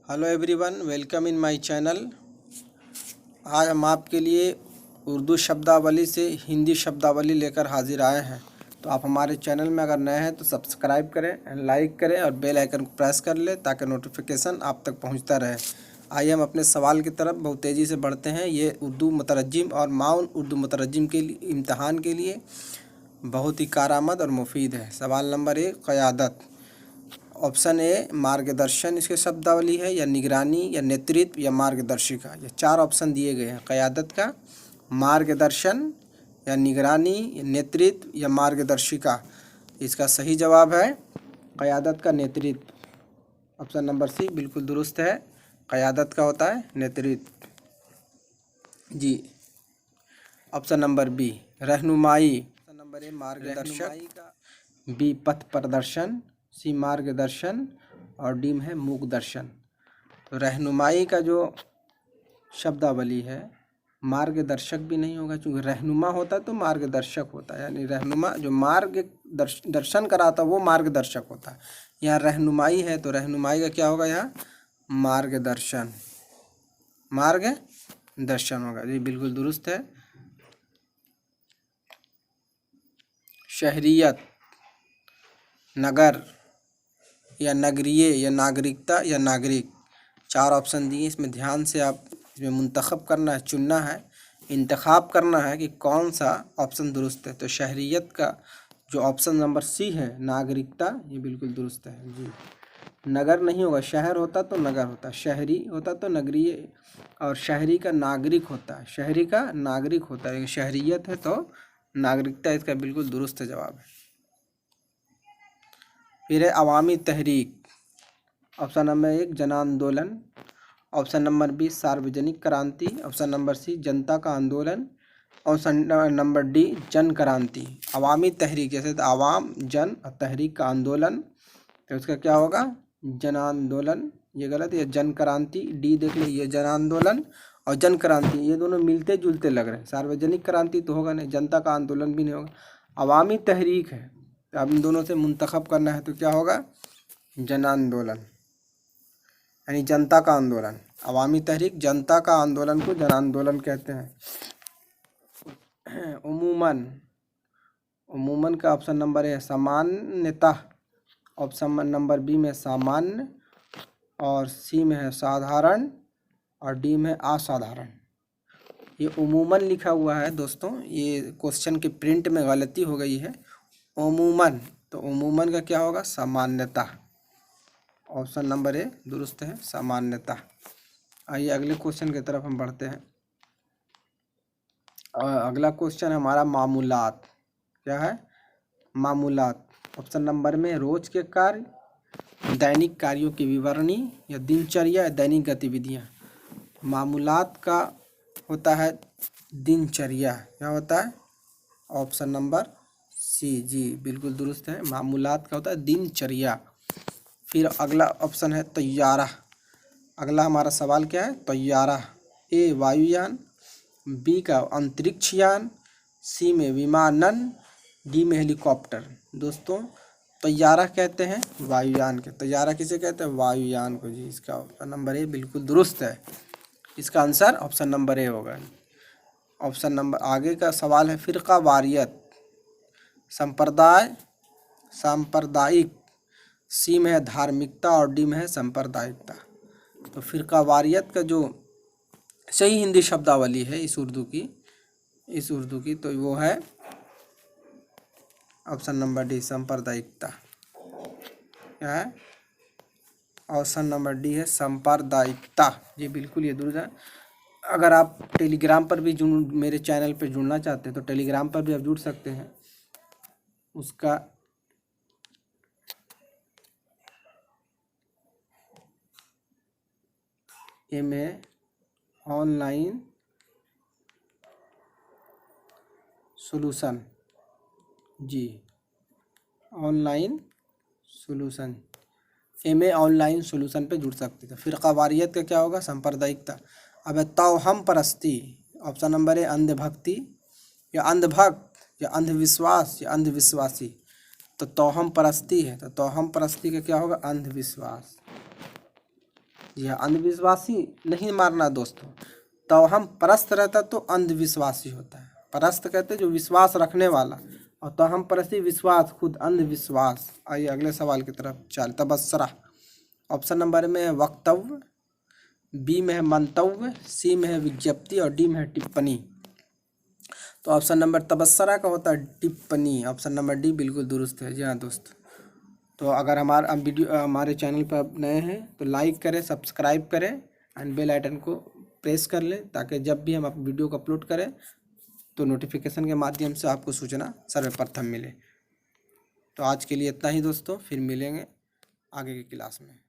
Hello everyone, welcome in my channel. आज हम आपके लिए उर्दू शब्दावली से हिंदी शब्दावली लेकर हाजिर आए हैं। तो आप हमारे चैनल में अगर नए हैं तो सब्सक्राइब करें, लाइक करें और बेल आइकन को प्रेस कर लें ताकि नोटिफिकेशन आप तक पहुंचता रहे। आइए हम अपने सवाल की तरफ बहुत तेज़ी से बढ़ते हैं। ये उर्दू मुतरज्जिम और माउन उर्दू मुतरज्जिम के लिए इम्तहान के लिए बहुत ही कारआमद और मुफीद है। सवाल नंबर 1, क़यादत। ऑप्शन ए मार्गदर्शन इसके शब्दावली है, या निगरानी, या नेतृत्व, या मार्गदर्शिका। ये 4 ऑप्शन दिए गए हैं क़यादत का। मार्गदर्शन, या निगरानी, या नेतृत्व, या मार्गदर्शिका। इसका सही जवाब है क़यादत का नेतृत्व। ऑप्शन नंबर सी बिल्कुल दुरुस्त है। क़यादत का होता है नेतृत्व जी। ऑप्शन नंबर बी रहनुमाई। ऑप्शन नंबर ए मार्गदर्शक, बी पथ प्रदर्शन, सी मार्गदर्शन और डी में है मुखदर्शन। तो रहनुमाई का जो शब्दावली है, मार्गदर्शक भी नहीं होगा क्योंकि रहनुमा होता है तो मार्गदर्शक होता है, यानी रहनुमा जो दर्शन कराता वो मार्गदर्शक होता है। यहाँ रहनुमाई है तो रहनुमाई का क्या होगा, यहाँ मार्गदर्शन होगा जी, बिल्कुल दुरुस्त है। शहरियत, नगर, या नगरीय, या नागरिकता, या नागरिक। 4 ऑप्शन दिए, इसमें ध्यान से आप इसमें मुंतखब करना है, चुनना है, इंतखाब करना है कि कौन सा ऑप्शन दुरुस्त है। तो शहरियत का जो ऑप्शन नंबर सी है, नागरिकता, ये बिल्कुल दुरुस्त है जी। नगर नहीं होगा, शहर होता तो नगर होता, शहरी होता तो नगरीय, और शहरी का नागरिक होता है, शहरी का नागरिक होता है। शहरियत है तो नागरिकता इसका बिल्कुल दुरुस्त जवाब है। फिर है अवामी तहरीक। ऑप्शन नंबर 1 जन आंदोलन, ऑप्शन नंबर बी सार्वजनिक क्रांति, ऑप्शन नंबर सी जनता का आंदोलन, option number D Jan Kranti. अवामी तहरीक जैसे तो आवाम, जन और तहरीक का आंदोलन, तो उसका क्या होगा जन आंदोलन। ये गलत है, जन क्रांति। डी देख लीजिए, ये जन आंदोलन और जन क्रांति ये दोनों मिलते जुलते लग रहे हैं। सार्वजनिक क्रांति तो होगा नहीं, जनता का आंदोलन भी नहीं होगा, अवामी तहरीक है। तो अब इन दोनों से मुंतखब करना है तो क्या होगा जन आंदोलन, यानी जनता का आंदोलन। अवामी तहरीक जनता का आंदोलन को जन आंदोलन कहते हैं। उमूमन का ऑप्शन नंबर है सामान्यतः, ऑप्शन नंबर बी में सामान्य, और सी में है साधारण, और डी में असाधारण। ये उमूमन लिखा हुआ है दोस्तों, ये क्वेश्चन के प्रिंट में गलती हो गई है। उमूमन, तो उमूमन का क्या होगा सामान्यतः। ऑप्शन नंबर ए दुरुस्त है, सामान्यतः। आइए अगले क्वेश्चन की तरफ हम बढ़ते हैं। अगला क्वेश्चन हमारा मामूलात। क्या है मामूलात। ऑप्शन नंबर में रोज के कार्य, दैनिक कार्यों की विवरणी, या दिनचर्या, या दैनिक गतिविधियाँ। मामूलात का होता है दिनचर्या। क्या होता है ऑप्शन नंबर सी जी, बिल्कुल दुरुस्त है। मामूलात का होता है दिनचर्या। फिर अगला ऑप्शन है तैयारा। अगला हमारा सवाल क्या है तैयारा। ए वायुयान, बी का अंतरिक्ष यान, सी में विमानन, डी में हेलीकॉप्टर। दोस्तों तैयारा कहते हैं वायुयान के। तैयारा किसे कहते हैं वायुयान को जी। इसका ऑप्शन नंबर ए बिल्कुल दुरुस्त है। इसका आंसर ऑप्शन नंबर ए होगा। ऑप्शन नंबर आगे का सवाल है फ़िरका वारियत, सांप्रदायिक, सी में है धार्मिकता और डी में है सांप्रदायिकता। तो फ़िरका वारियत का जो सही हिंदी शब्दावली है इस उर्दू की तो वो है ऑप्शन नंबर डी सांप्रदायिकता। क्या है ऑप्शन नंबर डी है सांप्रदायिकता। ये बिल्कुल ये दुरुस्त है। अगर आप टेलीग्राम पर भी मेरे चैनल पर जुड़ना चाहते हैं तो टेलीग्राम पर भी आप जुड़ सकते हैं। उसका में ऑनलाइन सॉल्यूशन जी, ऑनलाइन सॉल्यूशन ऑनलाइन सॉल्यूशन पे जुड़ सकते थे। फ़िरका वारियत का क्या होगा सांप्रदायिकता। अब है तौहम परस्ती। ऑप्शन नंबर है अंधभक्ति, या अंधभक्त, या अंधविश्वास, या अंधविश्वासी। तो तौहम परस्ती है तो तौहम परस्ती का क्या होगा अंधविश्वास। जी हाँ, अंधविश्वासी नहीं मारना दोस्तों। तो हम परस्त रहता तो अंधविश्वासी होता है। परस्त कहते जो विश्वास रखने वाला, और तो हम परस्ती विश्वास, खुद अंधविश्वास। आइए अगले सवाल की तरफ चल। तबसरा ऑप्शन नंबर में है वक्तव्य, बी में है मंतव्य, सी में है विज्ञप्ति और डी में है टिप्पणी। तो ऑप्शन नंबर तबसरा का होता है टिप्पणी। ऑप्शन नंबर डी बिल्कुल दुरुस्त है। जी हाँ दोस्त, तो अगर हमारा वीडियो हमारे चैनल पर आप नए हैं तो लाइक करें, सब्सक्राइब करें एंड बेल आइकन को प्रेस कर लें, ताकि जब भी हम वीडियो को अपलोड करें तो नोटिफिकेशन के माध्यम से आपको सूचना सर्वप्रथम मिले। तो आज के लिए इतना ही दोस्तों, फिर मिलेंगे आगे की क्लास में।